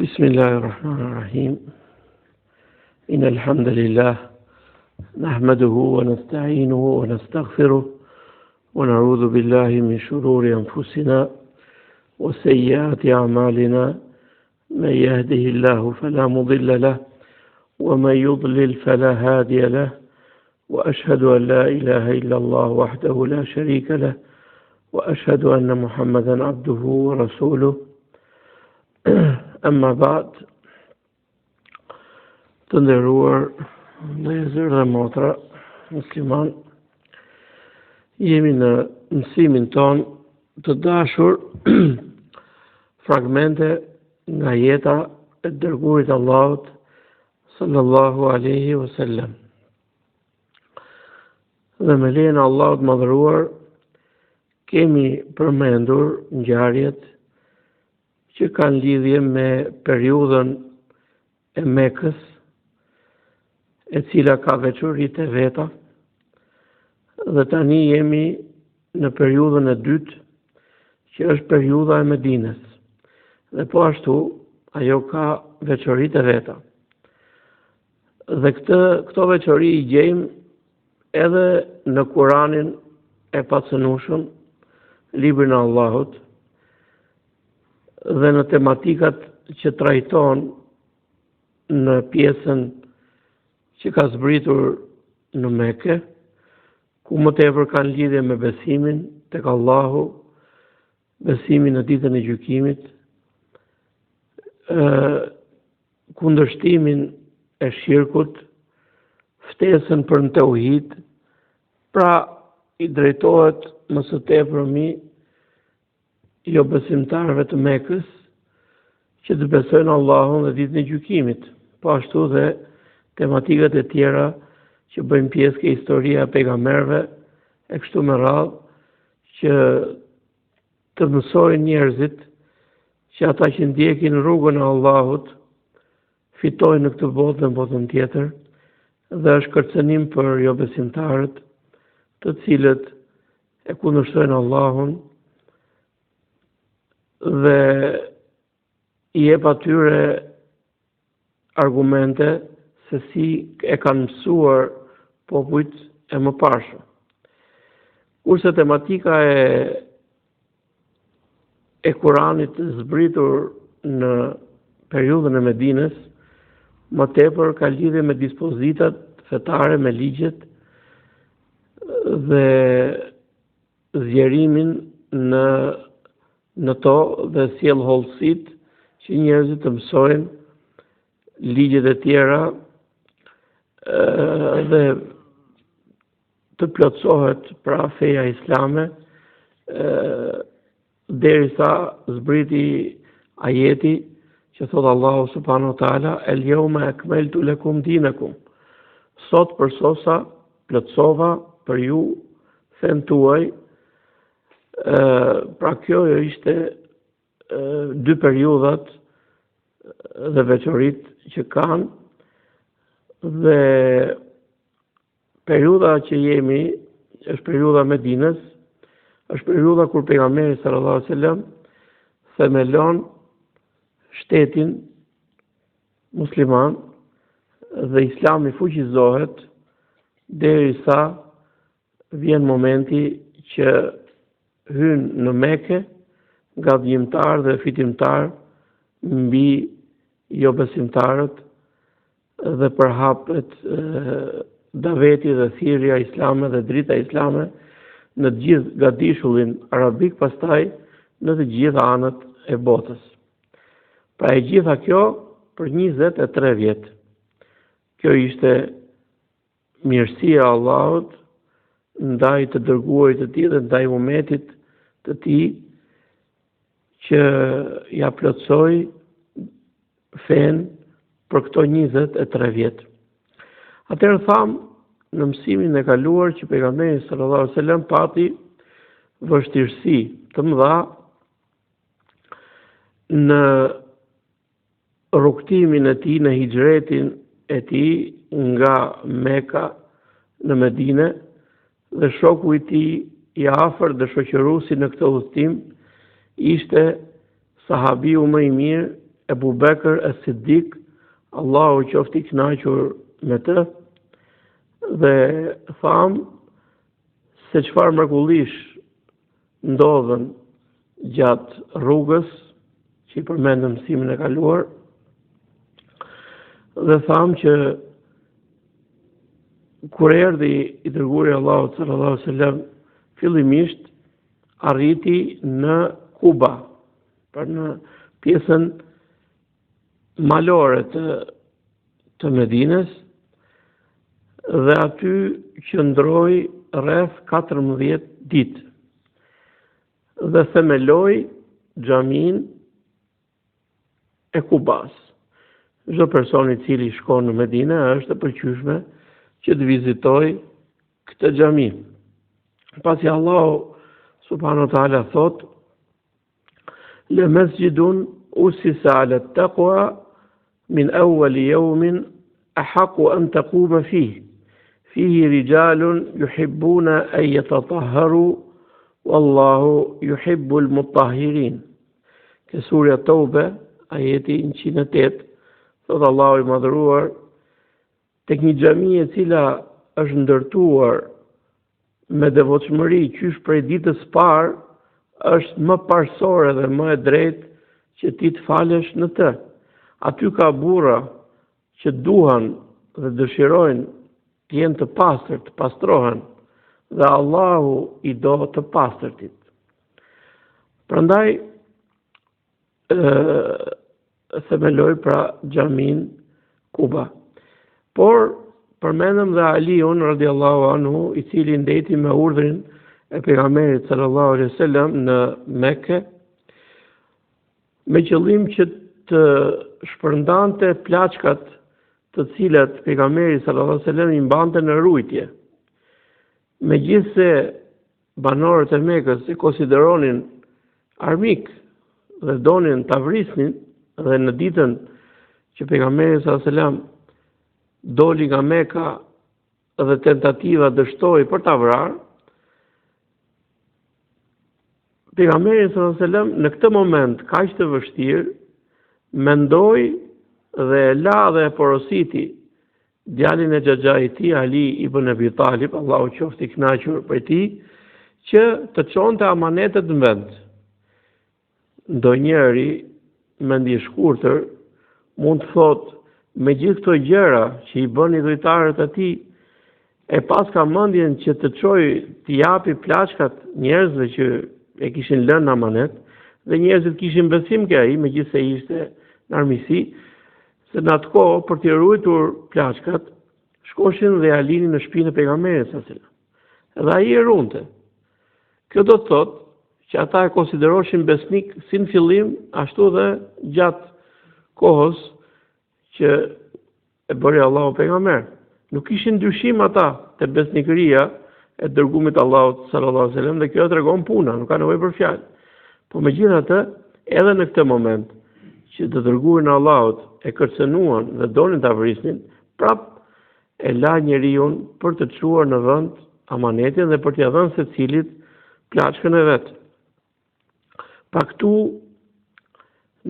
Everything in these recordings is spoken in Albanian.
بسم الله الرحمن الرحيم إن الحمد لله نحمده ونستعينه ونستغفره ونعوذ بالله من شرور أنفسنا وسيئات أعمالنا من يهده الله فلا مضل له ومن يضلل فلا هادي له وأشهد أن لا إله إلا الله وحده لا شريك له وأشهد أن محمدا عبده ورسوله أما بعد të nderuar vëllezër dhe motra musliman, jemi në mësimin ton të dashur fragmente nga jeta e dërguarit Allahut sallallahu alaihi wasallam. Dhe me lejen e Allahut madhëruar kemi përmendur ngjarjet që kanë lidhje me periudhën e Mekës, e cila ka veçoritë e veta, dhe tani jemi në periudhën e dytë, që është periudha e Medinës. Dhe po ashtu, ajo ka veçoritë e veta. Dhe këto veçori i gjejmë edhe në Kuranin e pacënueshëm, librin e Allahut, dhe në tematikat që trajton në pjesën që ka zbritur në Mekë, ku më tepër kanë lidhje me besimin tek Allahu, besimin në ditën e gjykimit, kundërshtimin e shirkut, ftesën për në tauhid, pra i drejtohet më së tepërmi jo besimtarëve të Mekës që të besojnë Allahun dhe ditën e gjykimit, po ashtu dhe tematikat e tjera që bëjnë pjesë ke historia e pejgamberëve e kështu me radhë, që të mësojnë njerëzit që ata që ndjekin rrugën e Allahut fitojnë në këtë botë dhe në botën tjetër, dhe është kërcënim për jo besimtarët, të cilët e kundërshtojnë Allahun dhe i jep atyre argumente se si e kanë mësuar popujt e mëparshëm. Kurse tematika e Kuranit zbritur në periudhën e Medinës, më tepër ka lidhje me dispozitat fetare, me ligjet dhe zgjerimin në to dhe sjell hollësit që njerëzit të mësojnë ligjet e tjera dhe të plotësohet pra feja islame, derisa zbriti ajeti që thot Allahu subhanahu wa taala el-yawma akmaltu lakum dinakum. Sot për sosa plotësova për ju fen tuaj. Pra kjo ishte dy periudhat dhe veçorit që kanë, dhe periudha që jemi është periudha Medinës, është periudha kur pejgamberi sallallahu alaihi wasallam themelon shtetin musliman dhe Islami fuqizohet derisa vjen momenti që hynë në Mekë gabimtar dhe fitimtar mbi jo besimtarët dhe përhapet daveti dhe thirrja islame dhe drita islame në të gjithë gadishullin arabik, pastaj në të gjitha anët e botës. Pra e gjitha kjo për 23 vjet. Kjo ishte mirësia e Allahut ndaj të dërguarit të tij dhe ndaj umetit të tij, që ja plotësoi fen për këto 23 vjet. Atëherë tham në mësimin e kaluar që pejgamberi sallallahu alajhi wasallam pati vështirësi të mëdha në rrugtimin e tij, në hijretin e tij nga Meka në Medinë, dhe shoku i tij i afër dhe shoqëruesi në këtë udhtim ishte sahabiu më i mirë Ebu Bekër e Siddik, Allahu qoftë i kënaqur me të, dhe thamë se çfarë mrekullish ndodhen gjatë rrugës, që i përmendëm mësimin e kaluar, dhe thamë që kur erdhi i dërguari Allahut sallallahu alaihi wasallam, fillimisht arriti në Kuba, për në pjesën malore të Medinës, dhe aty qëndroi rreth 14 ditë dhe themeloi xhamin e Kubas. Çdo person i cili shkon në Medinë është e pëlqyeshme që të vizitojë këtë xhami. Pasi Allahu subhanahu wa taala thot: "La masjidun usisa ala at-taqwa min awwal yawmin ahaqqu an taquma fihi. Fihi rijalun yuhibbuna an yatatahharu wallahu yuhibbul mutahhirin." Ke surja Tobe, ajeti 108, thot Allahu i madhëruar, tek një xhami e cila është ndërtuar me devotshmëri qysh prej ditës parë, është më parsorë dhe më e drejtë që ti të falesh në të. Aty ka burra që duhan dhe dëshirojnë të jenë të pastërt, të pastrohen, dhe Allahu i do të pastërtit. Prandaj themeloi pra xhamin Kuba. Por përmendëm dhe Aliun radiallahu anhu, i cili ndeti me urdhrin e pejgamberit sallallahu alaihi wasallam në Mekë, me qëllim që të shpërndante plaçkat të cilat pejgamberi sallallahu alaihi wasallam i mbante në rujtje. Megjithse banorët e Mekës i konsideronin armik dhe donin ta vrisnin, dhe në ditën që pejgamberi sallallahu alaihi wasallam doli nga Meka dhe tentativa dështoi për ta vrarë, pejgamberi sallallahu alaihi wasallam në këtë moment kaq të vështirë mendoi dhe la dhe porositi djalin e xhaxhait i Ali ibn Abi Talib, Allahu qoftë i kënaqur për ti, që të çonte amanetet në vend. Ndonjëri me ndje shkurtër mund të thotë, me gjithë këto gjëra që i bën i dhujtarët atij, e pas ka mendjen që të çojë të japi plaçkat njerëzve që e kishin lënë amanet, dhe njerëzit kishin besim ke ai, megjithse ishte në armiqësi, se në atë kohë për të ruajtur plaçkat shkoshin dhe alinin në shtëpinë e pejgamberit sallallahu alajhi wasallam. Dhe ai e runte. Kjo do të thotë që ata e konsideroshin besnik si në fillim, ashtu dhe gjatë kohës që e bëri Allahu pejgamber. Nuk kishin dyshim ata te besnikëria e dërgumit Allahut sallallahu alaihi wasallam, dhe kjo tregon puna, nuk ka nevojë për fjalë. Po megjithatë, edhe në këtë moment që të dërguarin e Allahut e kërcënuan dhe donin ta vrisnin, prap e la njeriu për të çuar në vend amanetin dhe për t'ia dhënë secilit plaçkën e vet. Pa këtu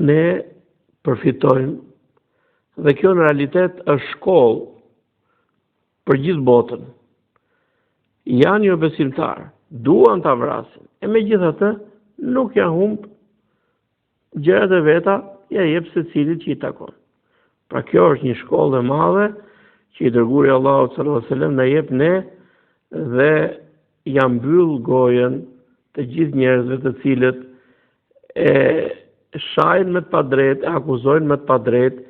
ne përfitojmë, dhe kjo në realitet është shkollë për gjithë botën. Janë jo besimtarë, duan ta vrasin, e megjithatë nuk ja humb gjërat e veta, ja jep secilit që i takon. Pra kjo është një shkollë e madhe që i dërguari Allahu sallallahu alaihi wasallam na jep ne, dhe ja mbyll gojen të gjithë njerëzve të cilët e shajnë me të padrejtë, e akuzojnë me të padrejtë,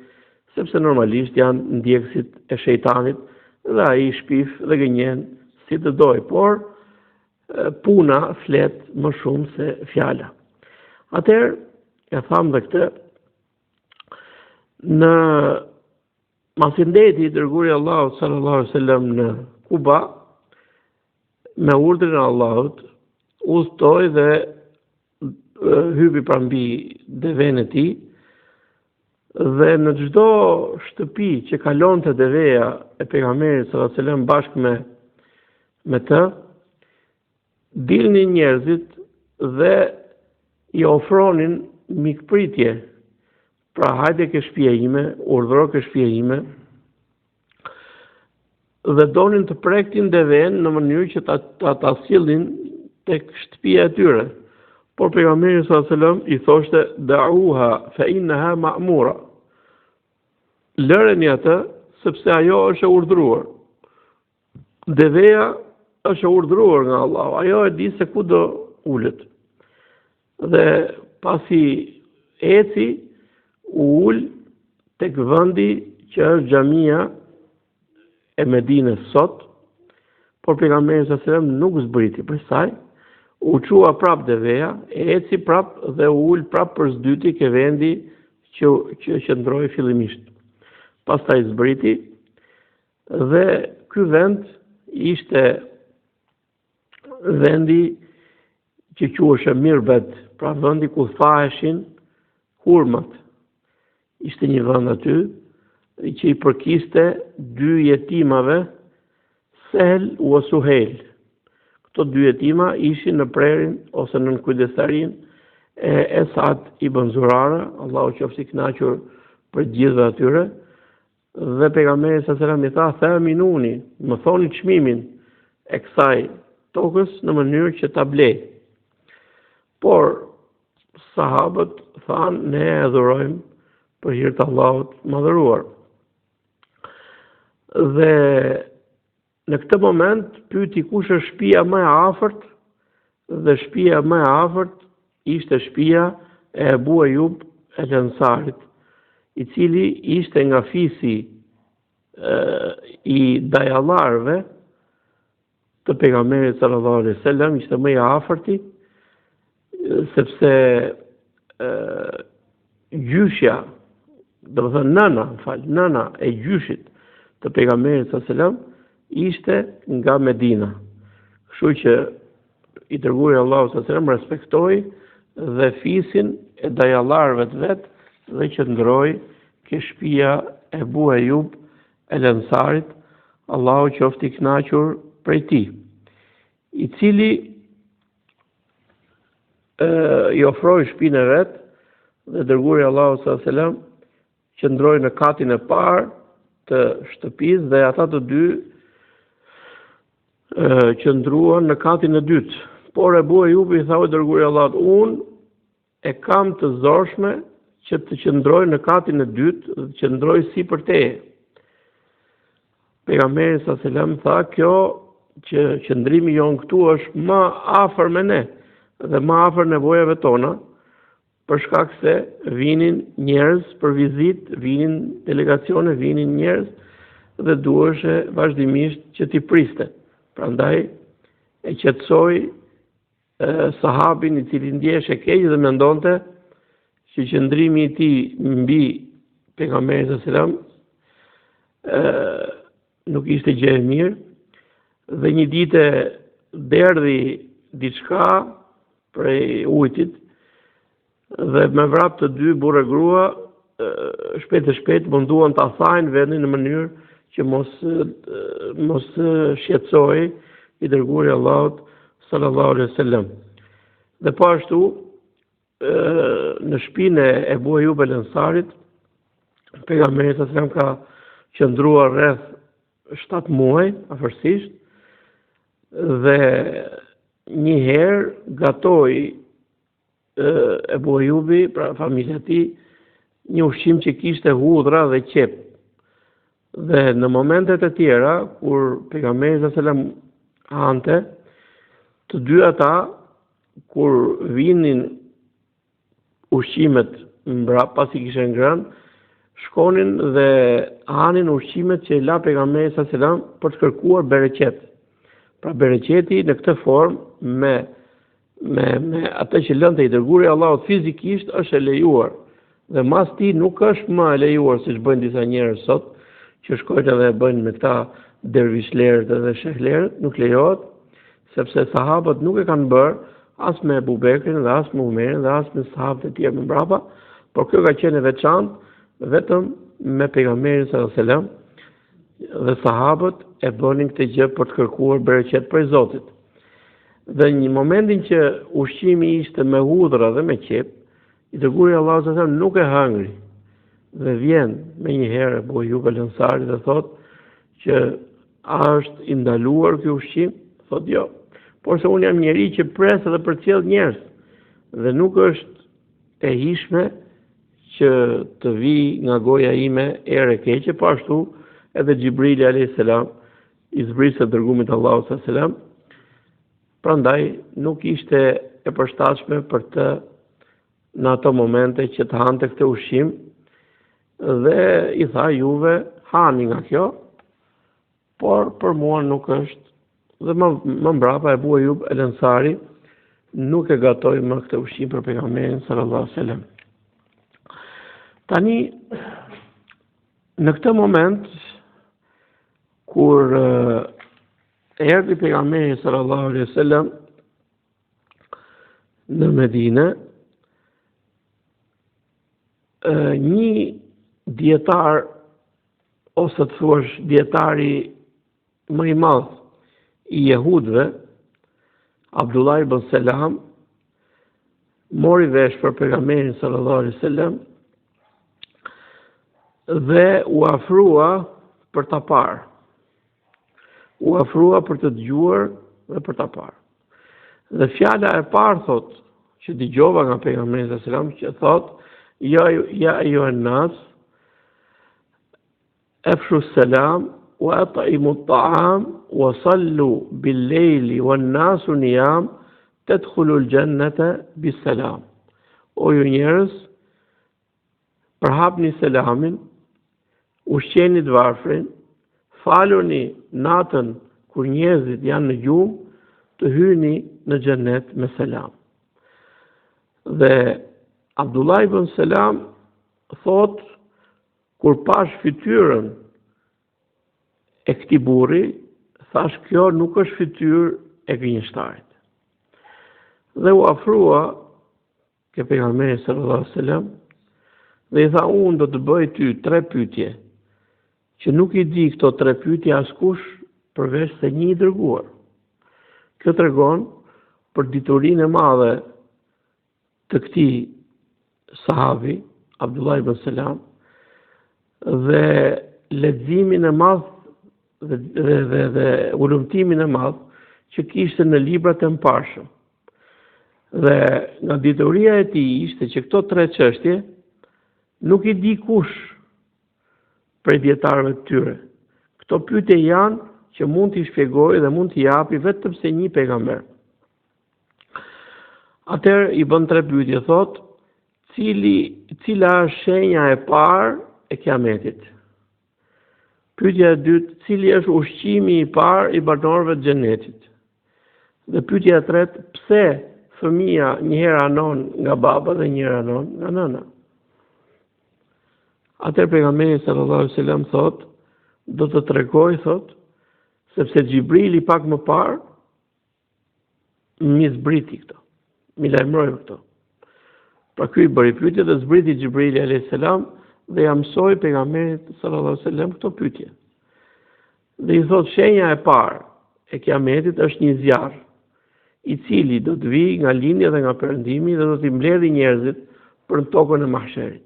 sepse normalisht janë ndjekësit e shejtanit dhe ai shpif dhe gënjen si të doj, por puna flet më shumë se fjala. Atëherë, ja thamë dhe këtë, në masindeti i dërguari Allahut sallallahu alaihi wasallam në Kuba, me urdhrin e Allahut, udhtoi dhe hypi prambi deven e tij, dhe në çdo shtëpi që kalonte deveja e pejgamberit sallallahu alaihi wasallam bashkë me të, dilnin njerëzit dhe i ofronin mikpritje pra hajde ke shtëpia ime, urdhëro ke shtëpia ime, dhe donin të prektin devën në mënyrë që ta sillin tek shtëpia e tyre. Por pejgamberi sallallahu alajhi wasallam i thoshte da'uha fa innaha ma'mura. Lëreni atë sepse ajo është e urdhëruar. Deveja është e urdhëruar nga Allahu. Ajo e di se ku do ulet. Dhe pasi eci u ul tek vendi që është xhamia e Medinës sot, por pejgamberi sallallahu alajhi wasallam nuk zbriti për saj. U qua prap deveja, eci prap dhe u ul prap për s'dyti ke vendi që qëndroi fillimisht. Pastaj zbriti dhe ky vend ishte vendi që quhej Mirbet, pra vendi ku thaheshin hurmat. Ishte një vend aty që i përkiste dy jetimave, Sehel u Suhel. Këto dy jetima ishin në prerin ose në kujdestarin e Sa'd ibn Zurara, Allahu qoftë i kënaqur për gjithë atyre, dhe pejgamberi sallallahu alajhi wasallam i tha: "Thaminuni, më thoni çmimin e kësaj tokës në mënyrë që ta blej." Por sahabët thanë: "Ne e adhurojmë për hir të Allahut madhëruar." Dhe në këtë moment pyeti kush është shtëpia më e afërt, dhe shtëpia më e afërt ishte shtëpia e Abu Ayub el-Ansarit, i cili ishte nga fisi i dajallarëve të pejgamberit sallallahu alaihi wasallam, ishte më i afërti, sepse gjyshja, do të thënë nëna e gjyshit të pejgamberit sallallahu alaihi wasallam ishte nga Medina. Kështu që i dërguari Allahu sallallahu alaihi wasallam respektoi dhe fisin e dajallarëve të vet dhe qëndroi ke shtëpia e Abu Ayub el-Ansarit, Allahu qoftë i kënaqur prej tij, i cili i ofroi shtëpinë e vet dhe dërguari Allahu sallallahu alaihi wasallam qëndroi në katin e parë të shtëpisë dhe ata të dy qëndruan në katin e dytë. Por Abu Ayubi i tha dërguari Allahut: "Unë e kam të zorshme që të qëndroj në katin e dytë dhe të qëndroj sipër teje." Pejgamberi sallallahu alajhi wasallam tha: "Kjo që qëndrimi jon këtu është më afër me ne dhe më afër nevojave tona, për shkak se vinin njerëz për vizitë, vinin delegacione, vinin njerëz dhe duheshe vazhdimisht që t'i priste." Prandaj e qetësoi sahabin i cili ndjeshte keq dhe mendonte që qëndrimi i tij mbi pejgamberin sallallahu alajhi wasallam nuk ishte gjë e mirë, dhe një ditë derdhi diçka prej ujtit dhe me vrap të dy burrë e grua shpejt munduan ta thajnë vendin në mënyrë që mos shqetësoi i dërguari Allahut sallallahu alaihi wasallam. Dhe po ashtu në shtëpinë e Abu Ayub el-Ansarit pejgamberi sallallahu alaihi wasallam ka qëndruar rreth 7 muaj afërsisht, dhe një herë gatoi Abu Ayubi, pra familja e tij, një ushqim që kishte hudhra dhe qep. Dhe në momentet e tjera kur pejgamberi sallallahu alajhi wasallam hante, të dy ata kur vinin ushqimet mbrapa pasi kishin ngrënë, shkonin dhe hanin ushqimet që i la pejgamberi sallallahu alajhi wasallam për të kërkuar bereqet. Pra bereqeti në këtë formë me atë që lënte i dërguari Allahut fizikisht është e lejuar. Dhe mas ti nuk është më e lejuar siç bëjnë disa njerëz sot, që shkojnë edhe e bëjnë me këta dervishlerët dhe shehlerët, nuk lejohet, sepse sahabët nuk e kanë bërë as me Abu Bekrin dhe as me Umerin dhe as me sahabët e tjerë më mbrapa, por kjo ka qenë e veçantë vetëm me pejgamberin sallallahu alajhi wasallam, dhe sahabët e bënin këtë gjë për të kërkuar bereqet prej Zotit. Dhe në momentin që ushqimi ishte me hudhra dhe me qep, i dërguari Allahu sallallahu alajhi wasallam nuk e hëngri. dhe vjen me një herë Abu Ayyub al-Ansari dhe thot që a është i ndaluar ky ushqim? Thot jo, por se unë jam njeri që pres edhe përcjell njerëz dhe nuk është e hishme që të vi nga goja ime erë e keqe, po ashtu edhe Xhibrili alayhis salam i zbrisë dërgumit Allahu sallallahu alaihi wasallam, prandaj nuk ishte e përshtatshme për të në ato momente që të hante këtë ushqim dhe i tha juve hani nga kjo, por për mua nuk është, dhe më mbrapa Abu Ayyub al-Ansari nuk e gatoi më këtë ushqim për pejgamberin sallallahu alaihi wasallam. Tani në këtë moment kur erdhi pejgamberi sallallahu alaihi wasallam në Medinë, një dietar ose të thuash dietari më i madh i jehudëve, Abdullah ibn Selam, mori vesh për pejgamberin sallallahu alaihi wasallam dhe u afrua për ta parë. U afrua për të dëgjuar dhe për ta parë. Dhe fjala e parë thot që dëgjova nga pejgamberi sallallahu alaihi wasallam që thot ja ayyuhan nas afshu salam wa at'imu at-ta'am wa sallu bil-layli wan-nasu niyam tadkhulu al-jannata bis-salam. O ju njerëz, përhapni selamin, ushqeni të varfrin, faluni natën kur njerëzit janë në gjumë, të hyni në xhennet me selam. Dhe Abdullah ibn Selam thot, kur pash fytyrën e këtij burri, thash kjo nuk është fytyrë e gënjeshtarit. Dhe u afrua ke pejgamberi sallallahu alaihi wasallam dhe i tha unë do të bëj ty 3 pyetje që nuk i di këto 3 pyetje askush përveç se një i dërguar. Kjo tregon për diturinë e madhe të këtij sahabi, Abdullah ibn Selam, dhe leximin e madh dhe ulumtimin e madh që kishte në librat e mparshëm. Dhe nga dituria e tij ishte që këto 3 çështje nuk i di kush prej dietarëve të tyre. Këto pyetje janë që mund t'i shpjegojë dhe mund t'i japi vetëm se një pejgamber. Atëherë i bën 3 pyetje, thot, cila është shenja e parë e kiametit? Pyetja e dytë, cili është ushqimi i parë i banorëve të xhenetit? Dhe pyetja e tretë, pse fëmia një herë anon nga baba dhe një herë anon nga nëna? Atëherë pejgamberi sallallahu alaihi wasallam thot, do të tregoj, thot, sepse Xhibrili pak më parë mi zbriti këto, mi lajmëroi këto. Pra ky i bëri pyetje dhe zbriti Xhibrili alayhis salam dhe ja mësoi pejgamberit sallallahu alaihi wasallam këto pyetje. Dhe i thot shenja e parë e kiametit është një zjarr i cili do të vijë nga lindja dhe nga perëndimi dhe do t'i mbledhë njerëzit për në tokën e mahsherit.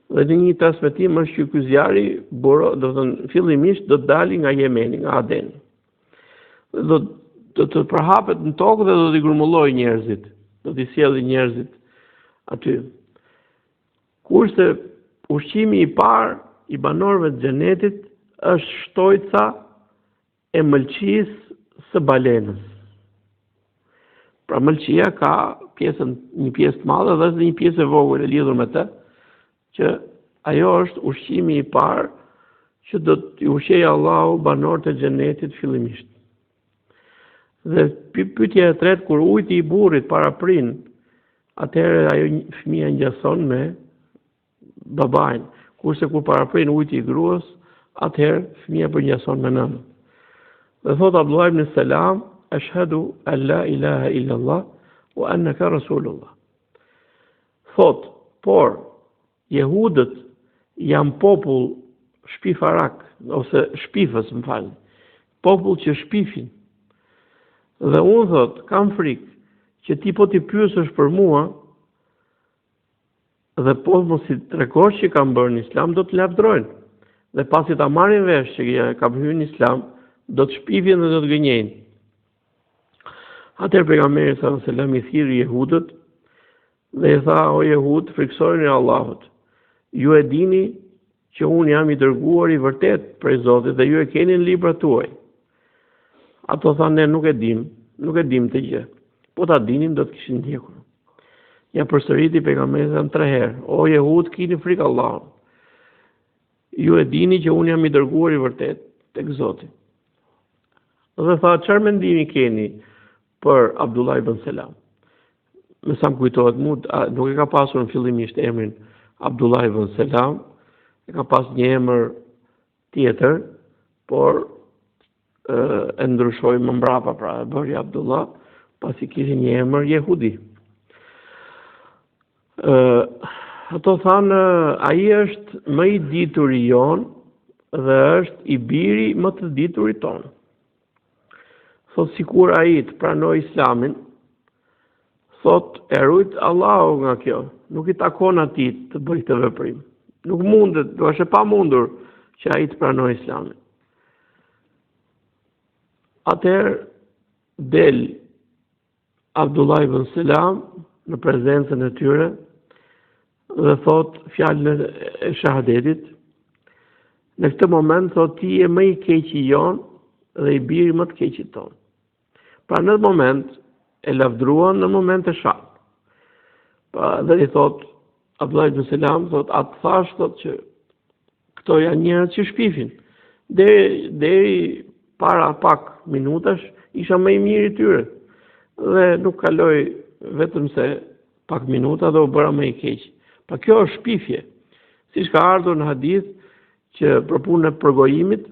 Dhe në një transmetim është që ky zjarri do të thënë fillimisht do të dalë nga Jemeni, nga Adeni. Do të përhapet në tokë dhe do t'i grumullojë njerëzit, do t'i sjellë njerëzit aty. Kurse ushqimi i parë i banorëve të xhenetit është shtojca e mëlçisë së balenës. Pra mëlçia ka një pjesë të madhe dhe një pjesë e vogël e lidhur me të, që ajo është ushqimi i parë që do t'i ushqejë Allahu banorët e xhenetit fillimisht. Dhe pyetja e tretë, kur ujti i burrit paraprin, atëherë ajo fëmia ngjason me babain, kurse kur paraprin ujti i gruas, atëherë fëmia përngjason me nënën. Dhe thot Abdullah ibn Selam, ashhadu an la ilaha illa Allah wa annaka rasulullah. Thot, por jehudët janë popull shpifarak, ose shpifës, më falni, popull që shpifin. Dhe unë thot, kam frikë që ti po t'i pyesësh për mua, Dhe po mos i tregosh që kanë bërë në islam, do të lavdrojnë. Dhe pasi ta marrin vesh që ka hyrë në islam, do të shpifjen dhe do të gënjejnë. Atëherë pejgamberi sallallahu alajhi wasallam i thirrë jehudët dhe i tha: "O jehud, friksoni Allahut. Ju e dini që unë jam i dërguar i vërtet prej Zotit dhe ju e keni në librat tuaj." Ato thanë: "Ne nuk e dim të gjë. Po ta dinim do të kishin ndjekur." Ja përsëriti pejgamberi sallallahu 3 herë: "O jehud, keni frikë Allahut. Ju e dini që unë jam i dërguar i vërtet tek Zoti." Dhe tha: "Çfarë mendimi keni për Abdullah ibn Selam?" Me sa më kujtohet mu, nuk e ka pasur në fillimisht emrin Abdullah ibn Selam, e ka pas një emër tjetër, por e ndryshoi më mbrapa, pra e bëri Abdullah, pasi kishte një emër jehudi. Ato thanë: "Ai është më i dituri jon dhe është i biri më të diturit ton." Thot sikur ai të pranoi islamin, thot e rujt Allahu nga kjo, nuk i takon atij të bëjë këtë veprim. Nuk mundet, do është e pamundur që ai të pranoi islamin. Atëherë del Abdullah ibn Selam në prezencën e tyre dhe thot fjalën e shahadetit. Në këtë moment thot: "Ti je më i keqi jon dhe i biri më të keqit ton." Pra në atë moment e lavdruan në moment të shat. Pra dhe i thot Abdullah ibn Selam, thot: "Atë thash, thot që këto janë njerëz që shpifin. Deri para pak minutash isha më i miri i tyre. Dhe nuk kaloi vetëm se pak minuta dhe u bëra më i keq." Pa kjo është shpifje. Siç ka ardhur në hadith që për punën e përgojimit,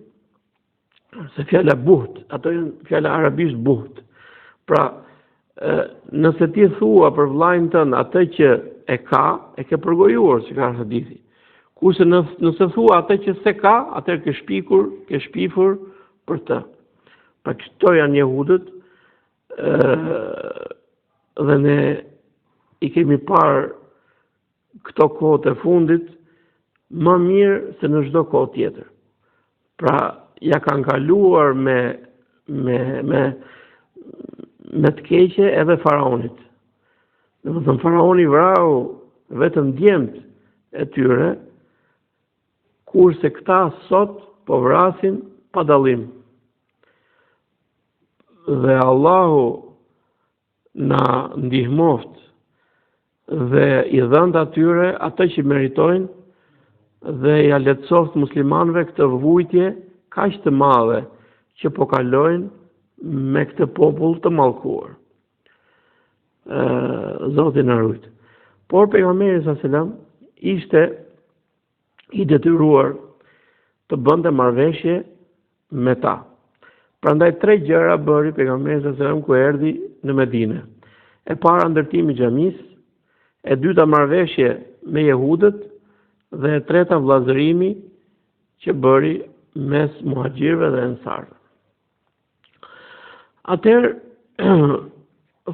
se fjala buht, ato janë fjala arabisht buht. Pra, nëse ti thua për vllajën tënd atë që e ke përgojuar, si ka hadithi. Kurse nëse thua atë që se ka, atëherë ke shpifur për të. Pra këto janë jehudët, dhe ne i kemi parë këto kohët e fundit më mirë se në çdo kohë tjetër. Pra ja kanë kaluar me të keqe edhe faraonit. Domethënë faraoni vrau vetëm djemt e tyre, kurse këta sot po vrasin pa dallim. Dhe Allahu na ndihmoft dhe i dhënd atyre atë që meritojnë dhe ja lehtësoft muslimanëve këtë vujtje kaq të madhe që po kalojnë me këtë popull të mallkuar. Zoti na rujt. Por pejgamberi sallallahu alajhi wasallam ishte i detyruar të bënte marrëveshje me ta. Prandaj 3 gjëra bëri pejgamberi sallallahu alajhi wasallam ku erdhi në Medinë. E para ndërtimi i xhamisë, e dyta marrëveshje me jehudët dhe e treta vllazërimi që bëri mes muhaxhirëve dhe ensarëve. Atëherë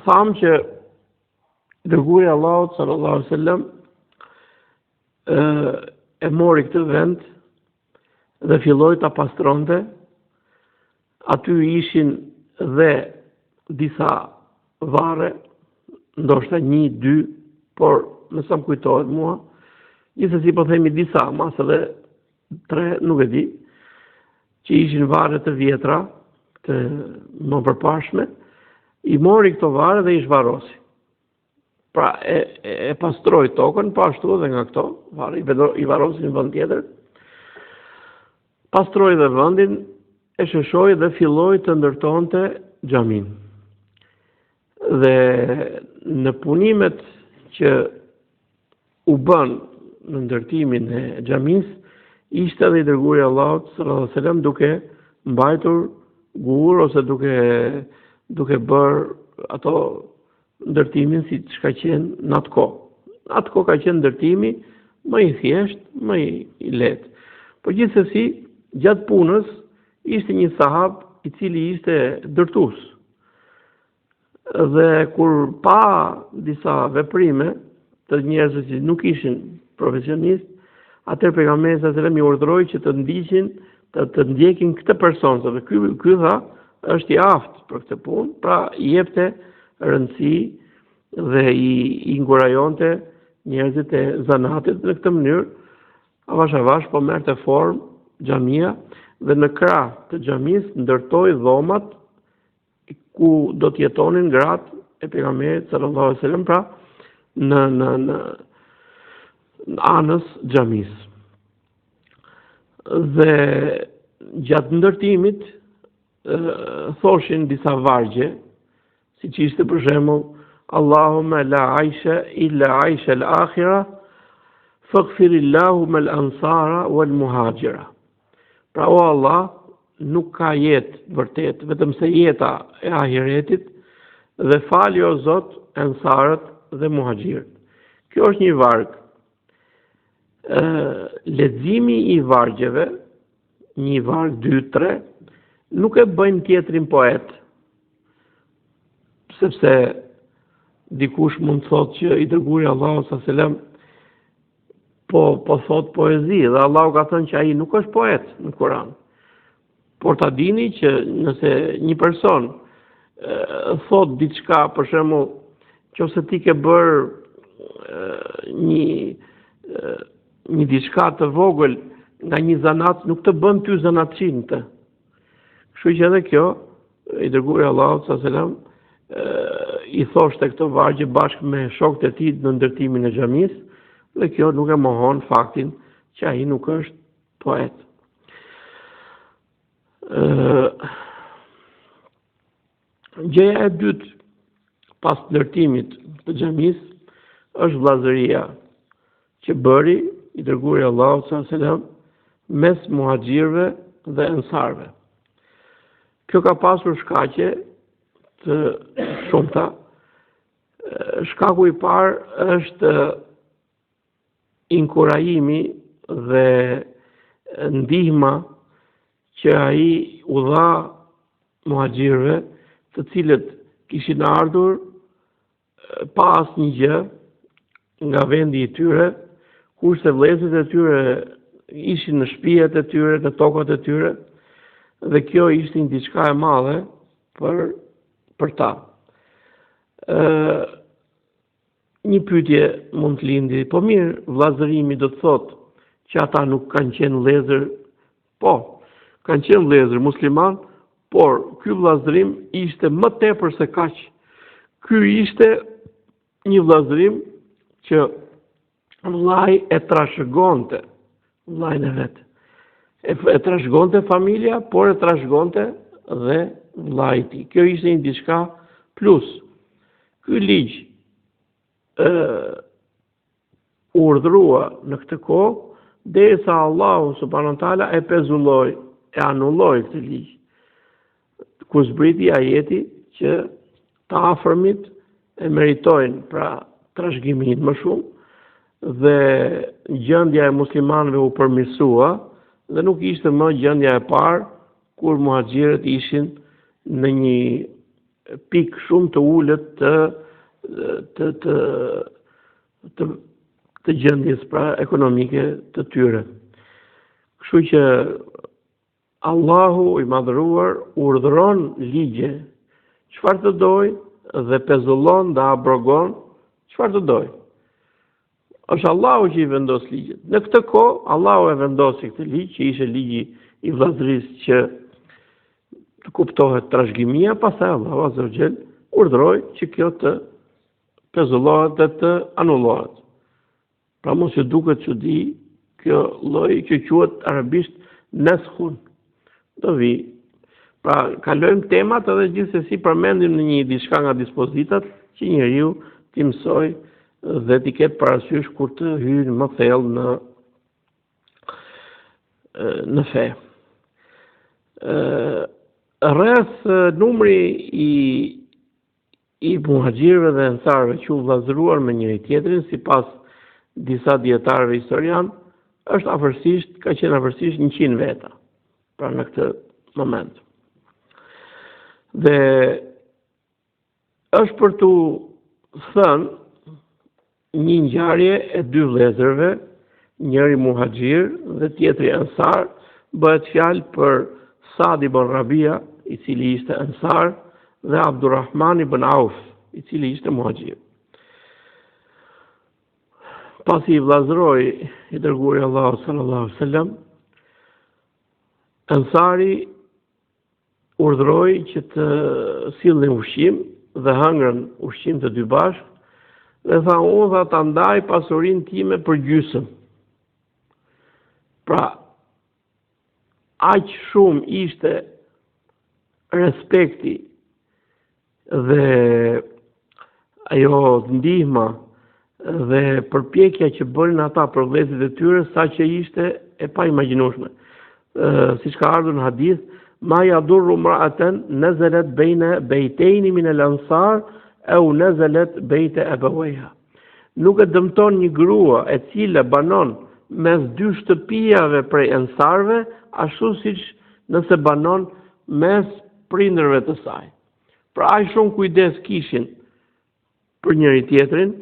thamë që dërguari i Allahut sallallahu alaihi wasallam e mori këtë vend dhe filloi ta pastronte. Aty ishin dhe disa varre, ndoshta 1-2, por më sa më kujtohet mua, gjithsesi po themi disa, mas edhe 3, nuk e di, që ishin varre të vjetra, të më përpashme, i mori këto varre dhe i zhvarosi. Pra e pastroi tokën, po ashtu edhe nga këto varre, i varosi në vend tjetër. Pastroi dhe vendin, e shëshoi dhe filloi të ndërtonte xhamin. Dhe në punimet që u bën në ndërtimin e xhamis, ishte edhe i dërguari i Allahut sallallahu alaihi wasallam duke mbajtur gur ose duke bërë ato ndërtimin si çka qenë në atë kohë. Atë kohë ka qenë ndërtimi më i thjeshtë, më i lehtë. Por gjithsesi, gjatë punës ishte një sahab i cili ishte dërtues. Dhe kur pa disa veprime të njerëzve që nuk ishin profesionistë, atëherë pejgamberi sallallahu alajhi wasallam i urdhëroi që të ndiqin, të ndjekin këtë person, sepse ky tha është i aftë për këtë punë, pra i jepte rëndësi dhe i ingurajonte njerëzit e zanatit në këtë mënyrë, avash po merrte formë xhamia dhe në krah të xhamisë ndërtoi dhomat ku do të jetonin gratë e pejgamberit sallallahu alajhi wasallam, pra në anës xhamisë. Dhe gjatë ndërtimit thoshin disa vargje, siç ishte për shembull Allahumma la aisha illa aisha al-akhira faghfirillahu al-ansara wal-muhajira. Pra o Allah, nuk ka jetë vërtet, vetëm se jeta e ahiretit, dhe fali o Zot ansarët dhe muhaxhirët. Kjo është një varg. Leximi i vargjeve, një varg, 2, 3, nuk e bëjnë tjetrin poet, sepse dikush mund të thotë që i dërguari Allahu sallallahu alajhi wasallam po thot poezi, dhe Allahu ka thënë që ai nuk është poet në Kur'an. Por ta dini që nëse një person thot diçka, për shembull, nëse ti ke bërë një diçka të vogël nga një zanat, nuk të bën ty zanatçin të. Kështu që edhe kjo, i dërguari Allahu sallallahu alajhi wasallam i thoshte këto vargje bashkë me shokët e tij në ndërtimin e xhamisë, dhe kjo nuk e mohon faktin që ai nuk është poet. Gjëja e dytë pas ndërtimit të xhamisë është vllazëria që bëri i dërguari Allahu sallallahu alajhi wasallam mes muhaxhirëve dhe ansarëve. Kjo ka pasur shkaqe të shumta. Shkaku i parë është inkurajimi dhe ndihma që ai u dha muhaxhirëve, të cilët kishin ardhur pa asnjë gjë nga vendi i tyre, kurse vëllezërit e tyre ishin në shtëpiat e tyre, në tokat e tyre, dhe kjo ishte një diçka e madhe për ta. Një pyetje mund të lindi, po mirë, vllazërimi do të thotë që ata nuk kanë qenë vëllezër? Po, kanë qenë vëllezër musliman, por ky vllazërim ishte më tepër se kaq. Ky ishte një vllazërim që vllai e trashëgonte vllain e vet. E trashëgonte familja, por e trashëgonte dhe vllai i tij. Kjo ishte një diçka plus. Ky ligj urdhrua në këtë kohë, derisa Allahu subhanahu wa taala e pezulloi, e anulloi këtë ligj. Ku zbriti ajeti që të afërmit e meritojnë pra trashëgimin më shumë, dhe gjendja e muslimanëve u përmirësua, dhe nuk ishte më gjendja e parë kur muhaxhirët ishin në një pikë shumë të ulët të gjendjes pra ekonomike të tyre. Kështu që Allahu i madhëruar urdhëron ligje çfarë të doj dhe pezullon dhe abrogon çfarë të doj. Është Allahu që i vendos ligjet. Në këtë kohë Allahu e vendosi këtë ligj, që ishte ligji i vllazërisë, që të kuptohet trashëgimia, pastaj Allahu azza wa jall urdhëroi që kjo të pezullohet dhe të anullohet. Pra mos ju duket çudi kjo lloj që quhet arabisht neskhun. Do vi. Pra kalojmë temat edhe gjithsesi përmendim në një diçka nga dispozitat që njeriu t'i mësoj dhe t'i ketë parasysh kur të hyjë më thellë në fe. Rreth numri i muhaxhirëve dhe ansarëve që u vllazëruar me njëri tjetrin, sipas disa dietarëve historian, ka qenë afërsisht 100 veta, pra në këtë moment. Dhe është për t'u thënë një ngjarje e dy vëllezërve, njëri muhaxhir dhe tjetri ansar, bëhet fjalë për Sa'd ibn Rabia, i cili ishte ansar, dhe Abdurrahman ibn Auf, i cili ishte muhaxhir. Pasi i vllazëroi i dërguari Allahu sallallahu alaihi wasallam, ansari urdhëroi që të sillnin ushqim dhe hëngrën ushqim të dy bashkë, dhe tha unë tha ta ndaj pasurinë time për gjysmë. Pra, aq shumë ishte respekti dhe ajo ndihma dhe përpjekja që bënin ata për vëllezërit e tyre, sa që ishte e pa imagjinueshme. Siç ka ardhur në hadith, ma yadurru imra'atan nazalat bayna baytayn min al-ansar aw nazalat bayta abawayha. Nuk e dëmton një grua e cila banon mes dy shtëpijave prej ansarve, ashtu siç nëse banon mes prindërve të saj. Pra aq shumë kujdes kishin për njëri tjetrin,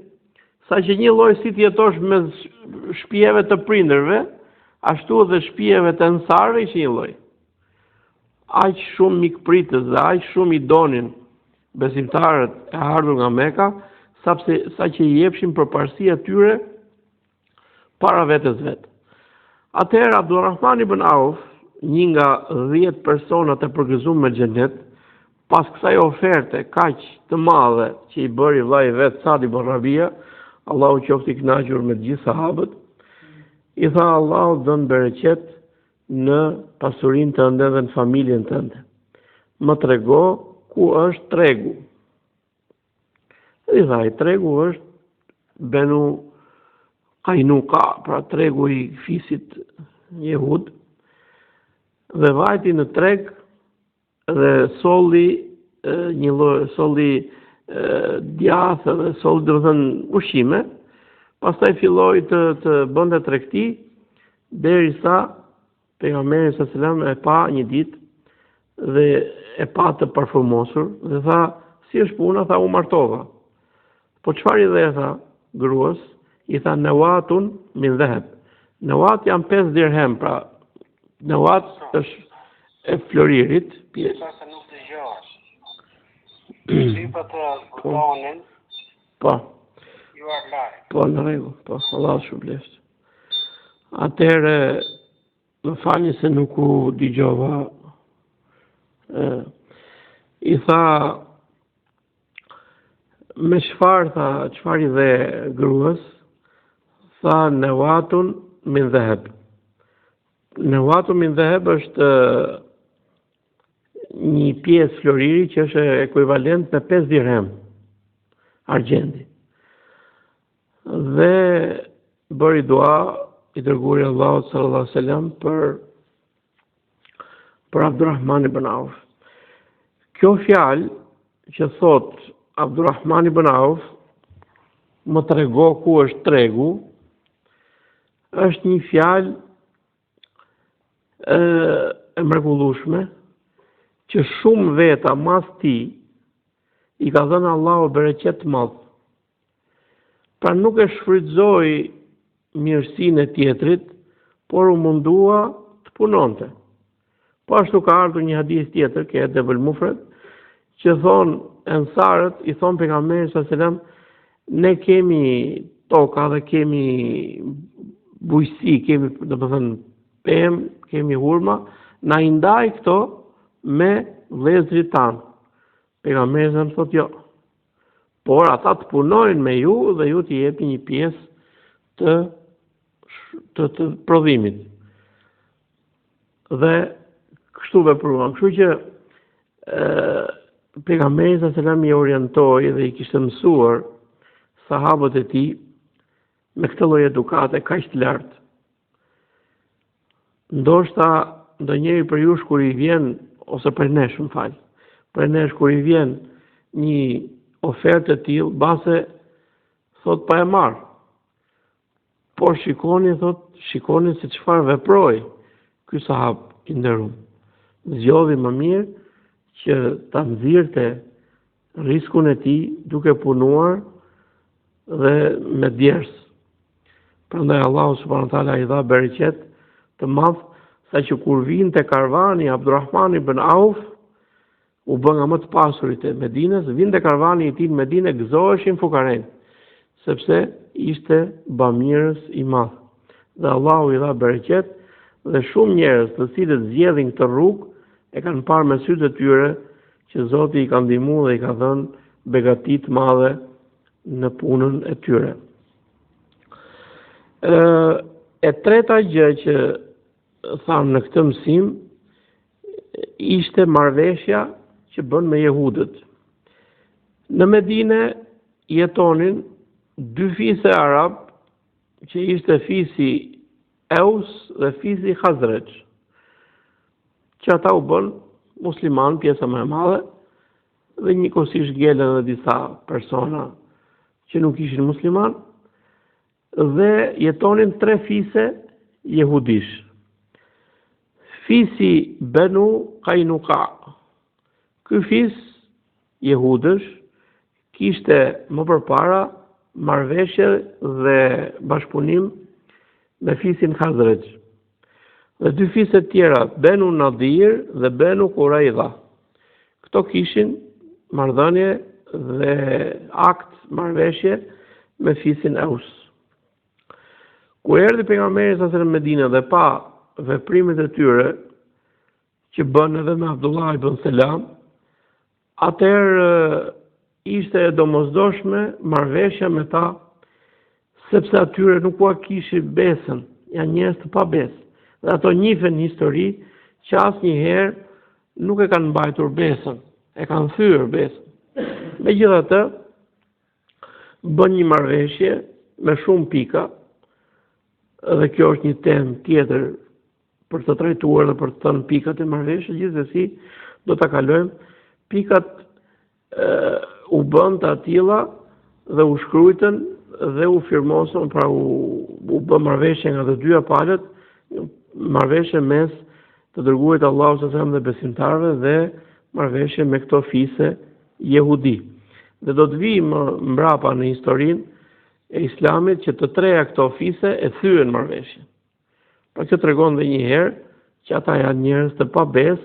sa që një lloj si të jetosh mes shtëpive të prindërve, ashtu edhe shtëpive të ansarve ishin një lloj. Aq shumë mikpritës dhe aq shumë i donin besimtarët e ardhur nga Meka, sa që i jepshin përparësi atyre para vetes vet. Atëherë Abdurrahman ibn Auf, një nga 10 personat e përgëzuar me xhenet, pas kësaj oferte kaq të madhe që i bëri vllai vet Sa'd ibn Rabia, Allahu qoftë i kënaqur me të gjithë sahabët, i tha Allahu dën bereqet në pasurinë tënde dhe në familjen tënde. Më trego ku është tregu. I tha, i tregu është Benu Qainuqa, pra tregu i fisit Jehud, dhe vajti në treg dhe solli një lloj solli djathë dhe solli, do të thënë, ushqime, pastaj filloi të bënte tregti derisa pejgamberi sallallahu alajhi wasallam e pa një ditë dhe e pa të parfumosur dhe tha, si është puna? Tha, u martova. Po çfarë i dhe, tha gruas? I tha, nawatun min dhahab. Nawat janë 5 dirhem, pra nawat është e floririt, pjesë. Nuk dëgjohesh. Si po të vonin? Po. You are live. Po, në rregull, po, Allah shpëlbeft. Atëherë, më falni se nuk u dëgjova. I tha, me çfarë, tha, çfarë i dhe gruas? Tha, nawatun min dhahab. Nawatun min dhahab është një pjesë floriri që është ekuivalent me 5 dirhem argjendi. Dhe bëri dua i dërguari Allahut sallallahu alaihi wasallam për Abdurrahman ibn Auf. Kjo fjalë që thot Abdurrahman ibn Auf, më trego ku është tregu, është një fjalë e mrekullueshme që shumë veta mas ti i ka dhënë Allahu bereqet të madh. Pra nuk e shfrytëzoi mirësinë e tjetrit, por u mundua të punonte. Po ashtu ka ardhur një hadith tjetër, ke Edebul Mufrad, që thon ansarët i thon pejgamberit sallallahu alajhi wasallam, ne kemi toka dhe kemi bujësi, kemi, domethënë, pemë, kemi hurma, na i ndaj këto me vëllezërit tanë. Pejgamberi më thotë jo. Por ata të punojnë me ju dhe ju t'i jepni një pjesë të prodhimit. Dhe kështu vepruan. Kështu që pejgamberi sallallahu alajhi wasallam i orientoi dhe i kishte mësuar sahabët e tij me këtë lloj edukate kaq të lartë. Ndoshta ndonjëri për jush kur i vjen, ose për nesh, më fal, për nesh kur i vjen një ofertë e tillë, base thot pa e marr. Por shikoni se çfarë veproi ky sahab i nderuar. Zgjodhi më mirë që ta nxirrte riskun e tij duke punuar dhe me djers. Prandaj Allahu subhanahu wa taala i dha bereqet të madh, sa që kur vinte karvani Abdurrahman ibn Auf, u bë nga më të pasurit e Medinës, vinte karvani i tij në Medinë, gëzoheshin fukaren, sepse ishte bamirës i madh. Dhe Allahu i dha bereqet, dhe shumë njerëz të cilët zgjedhin këtë rrugë e kanë parë me sytë e tyre që Zoti i ka ndihmuar dhe i ka dhënë begati të madhe në punën e tyre. E treta gjë që thamë në këtë mësim ishte marrëveshja që bën me jehudët. Në Medinë jetonin dy fise arab, që ishte fisi Eus dhe fisi Khazraj, që ata u bën musliman, pjesa më e madhe, dhe njëkohësisht gjelën edhe disa persona që nuk ishin musliman, dhe jetonin tre fise jehudish. Fisi Benu Qainuqa. Ky fis jehudësh kishte më përpara marrëveshje dhe bashkëpunim me fisin Khazraj. Dhe dy fiset tjera, Benu Nadir dhe Benu Quraidha. Këto kishin marrëdhënie dhe akt marrëveshje me fisin Aus. Kur erdhi pejgamberi sa në Medinë dhe pa veprimet e tyre që bën edhe me Abdullah ibn Selam, atëherë ishte e domosdoshme marrëveshja me ta, sepse atyre nuk ua kishin besën, janë njerëz të pa besë. Dhe ato njihen në histori që asnjëherë nuk e kanë mbajtur besën, e kanë thyer besën. Megjithatë, bën një marrëveshje me shumë pika, dhe kjo është një temë tjetër për të trajtuar dhe për të thënë pikat e marrëveshjes, gjithsesi do ta kalojmë. Pikat u bën të atilla dhe u shkrujtën dhe u firmosën, pra u bë marrëveshje nga të dyja palët, marrëveshje mes të dërguarit Allahut sallallahu dhe besimtarëve dhe marrëveshje me këto fise jehudi. Dhe do të vijmë më mbrapa në historinë e Islamit që të treja këto fise e thyen marrëveshjen. Pra që tregon dhe një herë që ata janë njerëz të pabes,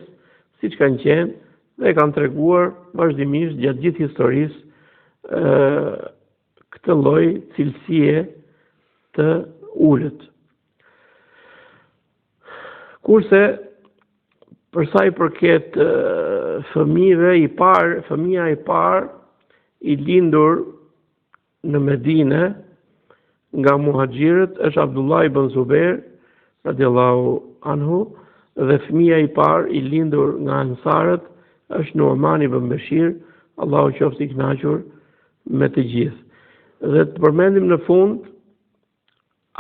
siç kanë qenë dhe kanë treguar vazhdimisht gjatë gjithë historisë këtë lloj cilësie të ulët. Kurse për sa i përket fëmijëve fëmia i parë i lindur në Medinë nga muhaxhirët është Abdullah ibn Zubair radiallahu anhu, dhe fëmia i parë i lindur nga ansarët është Nu'man ibn Bashir, Allahu qoftë i kënaqur me të gjithë. Dhe të përmendim në fund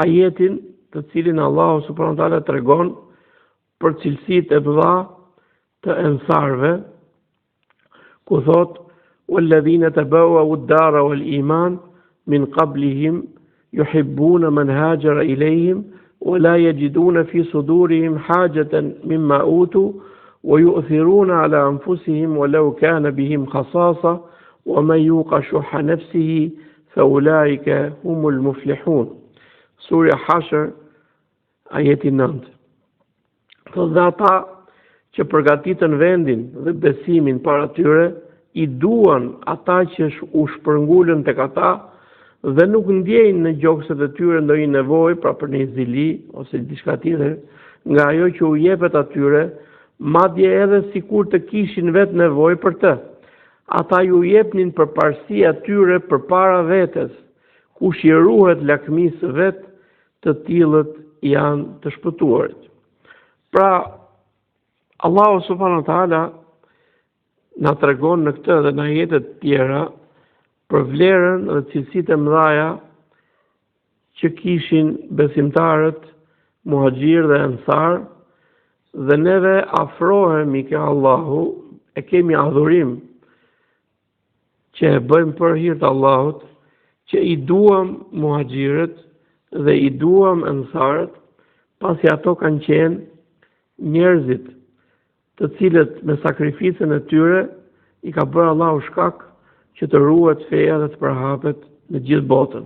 ajetin të cilin Allahu subhanahu wa taala tregon për cilësitë e mëdha të ansarëve, ku thotë: "Walladhina tabawwa'u ad-dara wal-iman min qablihim yuhibbuna man hajara ilayhim ولا يجدون في صدورهم حاجة مما أوتوا ويؤثرون على أنفسهم ولو كان بهم خصاصة ومن يوق شح نفسه فأولئك هم المفلحون." Surja Hashr, ajeti 9. Thotë dhe ata që përgatitën vendin dhe besimin para tyre, i duan ata që u shpërngulën tek ata dhe nuk ndjejnë në gjokset e tyre ndonjë nevojë, pra për një zili ose diçka tjetër, nga ajo që u jepet atyre, madje edhe sikur të kishin vetë nevojë për të. Ata ju jepnin përparësi atyre përpara vetes. Kush i ruhet lakmisë vet, të tillët janë të shpëtuarit. Pra, Allahu subhanahu wa taala na tregon në këtë dhe në ajetet tjera për vlerën dhe cilësitë e mëdha që kishin besimtarët, muhaxhir dhe ansar, dhe neve afrohemi ke Allahu, e kemi adhurim që e bëjmë për hir të Allahut, që i duam muhaxhirët dhe i duam ansarët, pasi ato kanë qenë njerëzit të cilët me sakrificën e tyre i ka bërë Allahu shkak që të ruhet feja dhe të përhapet në gjithë botën.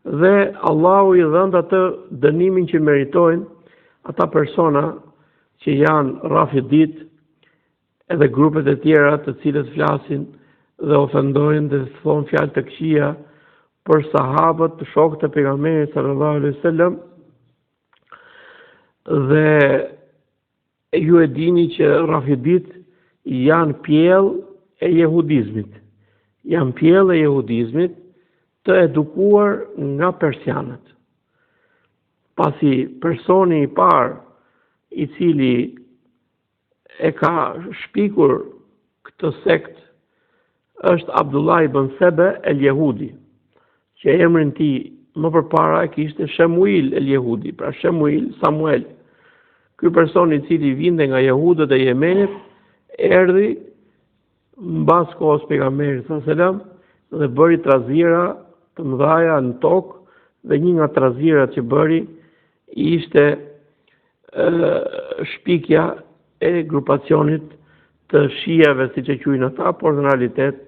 Dhe Allahu i dhënë atë dënimin që meritojnë ata persona që janë rafidit edhe grupet e tjera të cilët flasin dhe ofendojnë dhe thonë fjalë të këqija për sahabët të shokët e pejgamberit sallallahu alaihi wasallam. Dhe ju e dini që rafidit janë pjellë e jehudizmit. Janë pjellë e jehudizmit të edukuar nga persianët. Pasi personi i parë i cili e ka shpikur këtë sekt është Abdullah ibn Sebe el-Jehudi, që emrin ti më përpara e kishte Shemuil el-Jehudi, pra Shemuil, Samuel. Ky person i cili vinte nga jehudët e Jemenit, erdhi mbas kohës pejgamberit sallallahu alajhi wasallam dhe bëri trazira të mëdha në tokë, dhe një nga trazirat që bëri ishte shpikja e grupacionit të shijave, siç e quajnë ata, por në realitet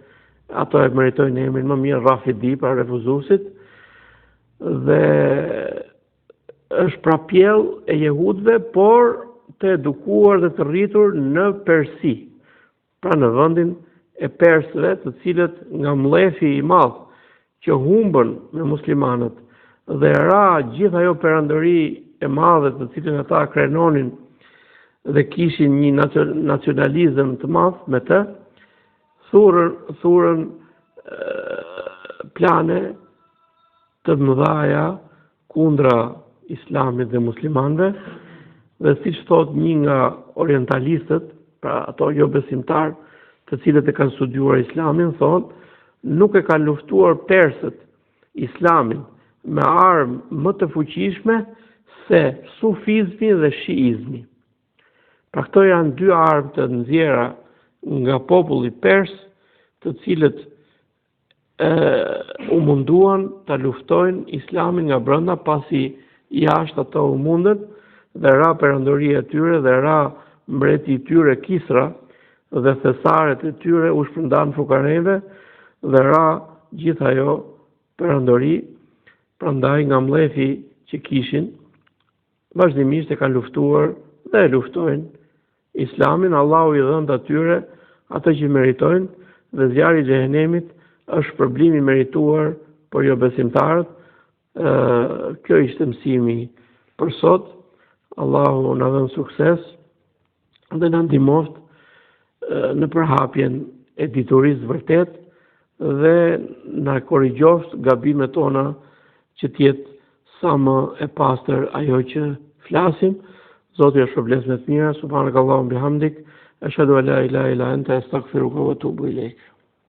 ato e meritojnë emrin më mirë Rafidi, pra refuzuesit, dhe është pra pjell e jehudëve, por të edukuar dhe të rritur në Persi, pra në vendin e persëve, të cilët nga mlefi i madh që humbën me muslimanët dhe ra gjithë ajo perandori e madhe të cilën ata krenonin dhe kishin një nacionalizëm të madh me të, thurën plane të mëdhaja kundra islamit dhe muslimanëve, dhe siç thot një nga orientalistët, pra ato jo besimtar, të cilët e kanë studiuar islamin, thonë, nuk e kanë luftuar persët islamin me armë më të fuqishme se sufizmi dhe shiizmi. Pra këto janë dy armë të nxjerra nga populli pers, të cilët u munduan ta luftojnë islamin nga brenda, pasi jashtë ato u mundën dhe ra perandoria e tyre dhe ra mbreti i tyre Kisra dhe thesaret e tyre u shpërndan fukareve dhe ra gjithë ajo perandori, prandaj nga mlefi që kishin, vazhdimisht e kanë luftuar dhe luftojnë islamin. Allahu i dhënë atyre ato që meritojnë, dhe zjarri i xhehenemit është shpërblim i merituar për jo besimtarët. Kjo ishte mësimi për sot. Allahu na dhënë sukses dhe na ndihmoft në përhapjen e diturisë vërtet dhe na korrigjoft gabimet tona që t'jetë sa më e pastër ajo që flasim. Zoti ju shpërblet me të mira. Subhanakallahumma bihamdik, ashhadu an la ilaha illa anta, astaghfiruka wa atubu ilaik.